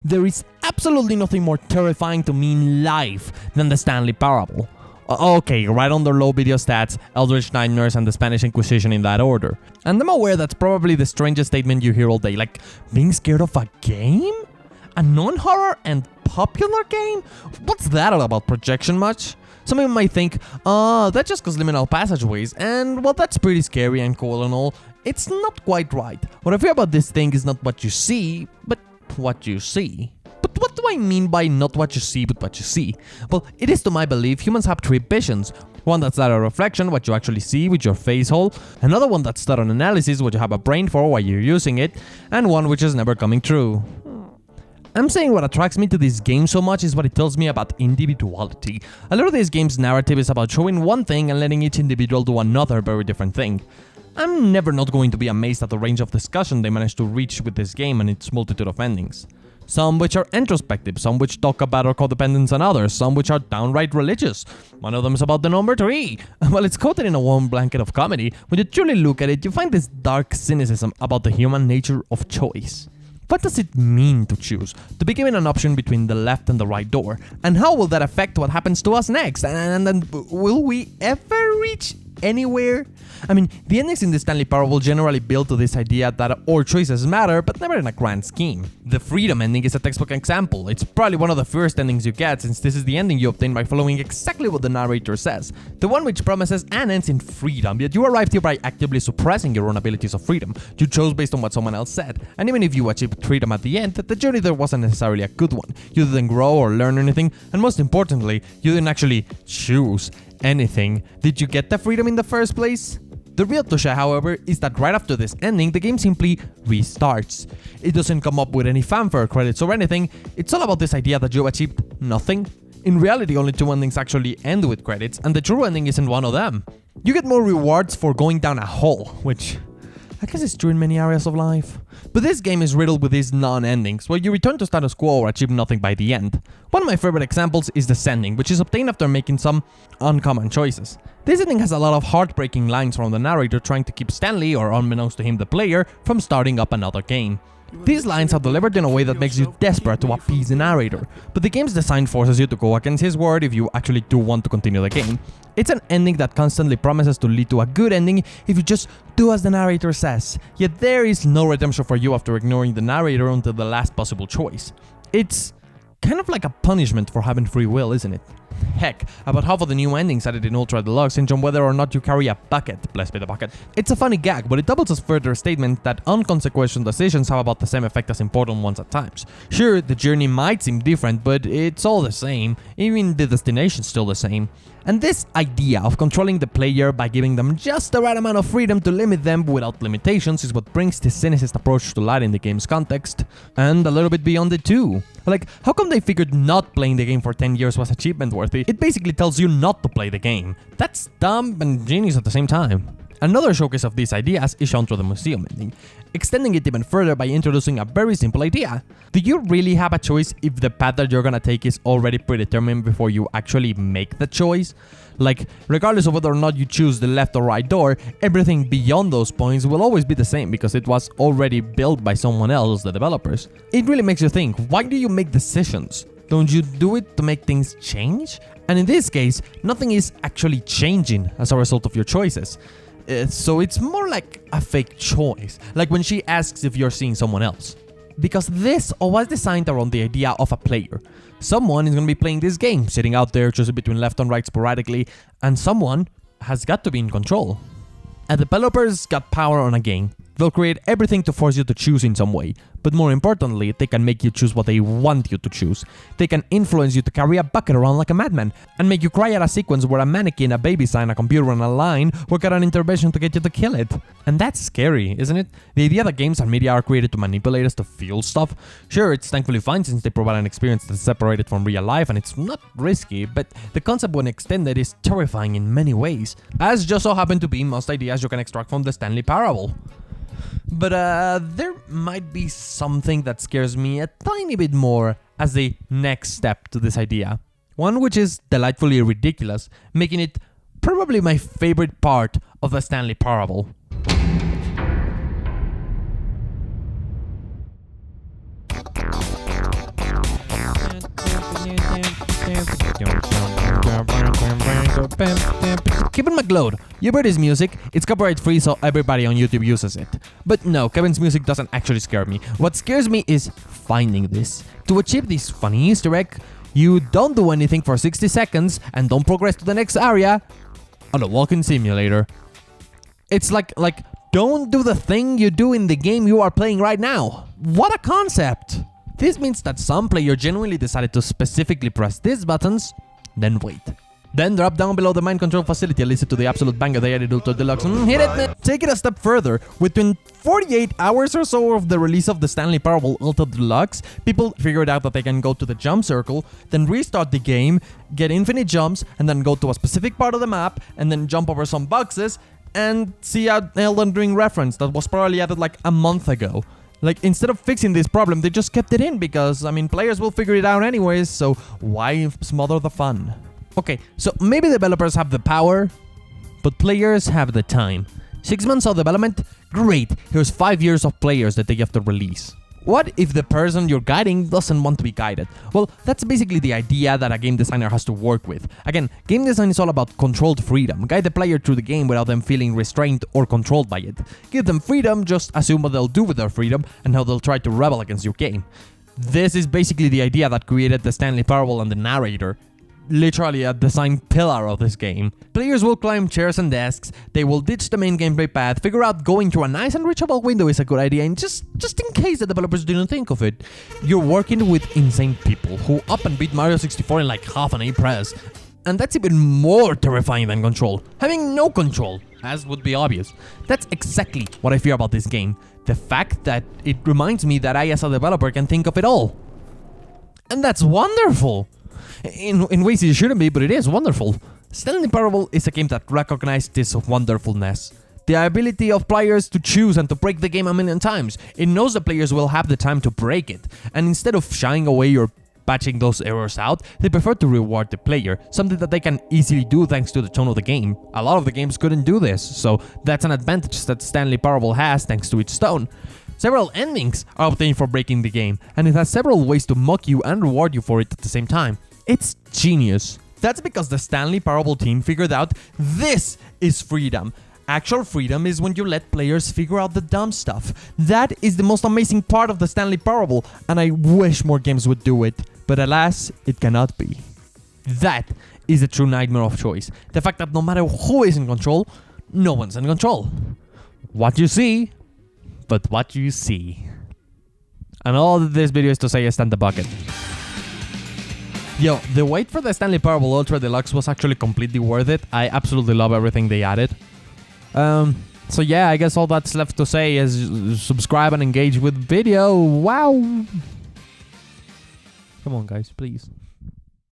There is absolutely nothing more terrifying to me in life than the Stanley Parable. Okay, right under low video stats, Eldritch Nightmares, and the Spanish Inquisition in that order. And I'm aware that's probably the strangest statement you hear all day, like, being scared of a game? A non-horror and popular game? What's that all about, projection much? Some people might think, that's just cause liminal passageways, and well, that's pretty scary and cool and all. It's not quite right. What I fear about this thing is not what you see, but what you see. But what do I mean by not what you see, but what you see? Well, it is to my belief, humans have three visions. One that's that a reflection, what you actually see with your face hole. Another one that's that an analysis, what you have a brain for while you're using it. And one which is never coming true. I'm saying what attracts me to this game so much is what it tells me about individuality. A lot of this game's narrative is about showing one thing and letting each individual do another very different thing. I'm never not going to be amazed at the range of discussion they managed to reach with this game and its multitude of endings. Some which are introspective, some which talk about our codependence on others, some which are downright religious. One of them is about the number 3. Well, it's coated in a warm blanket of comedy. When you truly look at it, you find this dark cynicism about the human nature of choice. What does it mean to choose? To be given an option between the left and the right door? And how will that affect what happens to us next? And then will we ever reach anywhere? I mean, the endings in the Stanley Parable generally build to this idea that our choices matter, but never in a grand scheme. The freedom ending is a textbook example. It's probably one of the first endings you get, since this is the ending you obtain by following exactly what the narrator says. The one which promises and ends in freedom, yet you arrived here by actively suppressing your own abilities of freedom. You chose based on what someone else said, and even if you achieved freedom at the end, the journey there wasn't necessarily a good one. You didn't grow or learn anything, and most importantly, you didn't actually choose anything. Did you get the freedom in the first place? The real touche, however, is that right after this ending, the game simply restarts. It doesn't come up with any fanfare, credits, or anything. It's all about this idea that you achieved nothing. In reality, only 2 endings actually end with credits, and the true ending isn't one of them. You get more rewards for going down a hole, which I guess is true in many areas of life. But this game is riddled with these non-endings, where you return to status quo or achieve nothing by the end. One of my favorite examples is the Sending, which is obtained after making some uncommon choices. This ending has a lot of heartbreaking lines from the narrator trying to keep Stanley, or unbeknownst to him the player, from starting up another game. These lines are delivered in a way that makes you desperate to appease the narrator, but the game's design forces you to go against his word if you actually do want to continue the game. It's an ending that constantly promises to lead to a good ending if you just do as the narrator says, yet there is no redemption for you after ignoring the narrator until the last possible choice. It's kind of like a punishment for having free will, isn't it? Heck, about half of the new endings added in Ultra Deluxe hinge on whether or not you carry a bucket, blessed be the bucket. It's a funny gag, but it doubles as further statement that unconsequential decisions have about the same effect as important ones at times. Sure, the journey might seem different, but it's all the same, even the destination's still the same. And this idea of controlling the player by giving them just the right amount of freedom to limit them without limitations is what brings this cynicist approach to light in the game's context, and a little bit beyond it too. Like, how come they figured not playing the game for 10 years was achievement worthy? It basically tells you not to play the game. That's dumb and genius at the same time. Another showcase of these ideas is shown through the museum ending, extending it even further by introducing a very simple idea. Do you really have a choice if the path that you're gonna take is already predetermined before you actually make the choice? Like, regardless of whether or not you choose the left or right door, everything beyond those points will always be the same because it was already built by someone else, the developers. It really makes you think, why do you make decisions? Don't you do it to make things change? And in this case, nothing is actually changing as a result of your choices. So it's more like a fake choice, like when she asks if you're seeing someone else. Because this was designed around the idea of a player. Someone is going to be playing this game, sitting out there choosing between left and right sporadically, and someone has got to be in control. A developer's got power on a game. They'll create everything to force you to choose in some way, but more importantly, they can make you choose what they want you to choose. They can influence you to carry a bucket around like a madman, and make you cry at a sequence where a mannequin, a baby sign, a computer, and a line work out an intervention to get you to kill it. And that's scary, isn't it? The idea that games and media are created to manipulate us to feel stuff. Sure, it's thankfully fine since they provide an experience that's separated from real life and it's not risky, but the concept when extended is terrifying in many ways, as just so happen to be most ideas you can extract from the Stanley Parable. But there might be something that scares me a tiny bit more as the next step to this idea. One which is delightfully ridiculous, making it probably my favorite part of the Stanley Parable. Kevin MacLeod, you heard his music, it's copyright free so everybody on YouTube uses it. But no, Kevin's music doesn't actually scare me. What scares me is finding this. To achieve this funny Easter egg, you don't do anything for 60 seconds and don't progress to the next area on a walking simulator. It's like don't do the thing you do in the game you are playing right now. What a concept! This means that some player genuinely decided to specifically press these buttons, then wait. Then drop down below the mind control facility and listen to the absolute banger they added Ultra Deluxe. Hit it, man! Take it a step further. Within 48 hours or so of the release of the Stanley Parable Ultra Deluxe, people figured out that they can go to the jump circle, then restart the game, get infinite jumps, and then go to a specific part of the map, and then jump over some boxes, and see a Elden Ring reference that was probably added like a month ago. Like, instead of fixing this problem, they just kept it in because, I mean, players will figure it out anyways, so why smother the fun? Okay, so maybe developers have the power, but players have the time. 6 months of development? Great, here's 5 years of players that they have to release. What if the person you're guiding doesn't want to be guided? Well, that's basically the idea that a game designer has to work with. Again, game design is all about controlled freedom. Guide the player through the game without them feeling restrained or controlled by it. Give them freedom, just assume what they'll do with their freedom and how they'll try to rebel against your game. This is basically the idea that created the Stanley Parable and the Narrator. Literally a design pillar of this game. Players will climb chairs and desks, they will ditch the main gameplay path, figure out going through a nice and reachable window is a good idea, and just in case the developers didn't think of it, you're working with insane people who up and beat Mario 64 in like half an A press. And that's even more terrifying than control. Having no control, as would be obvious. That's exactly what I fear about this game. The fact that it reminds me that I as a developer can think of it all. And that's wonderful! In ways it shouldn't be, but it is wonderful. Stanley Parable is a game that recognizes this wonderfulness. The ability of players to choose and to break the game a million times. It knows the players will have the time to break it. And instead of shying away or patching those errors out, they prefer to reward the player, something that they can easily do thanks to the tone of the game. A lot of the games couldn't do this, so that's an advantage that Stanley Parable has thanks to its tone. Several endings are obtained for breaking the game, and it has several ways to mock you and reward you for it at the same time. It's genius. That's because the Stanley Parable team figured out this is freedom. Actual freedom is when you let players figure out the dumb stuff. That is the most amazing part of the Stanley Parable, and I wish more games would do it. But alas, it cannot be. That is the true nightmare of choice. The fact that no matter who is in control, no one's in control. What you see, but what you see. And all that this video is to say is stand the bucket. Yo, the wait for the Stanley Parable Ultra Deluxe was actually completely worth it. I absolutely love everything they added. So yeah, I guess all that's left to say is subscribe and engage with video. Wow. Come on, guys, please.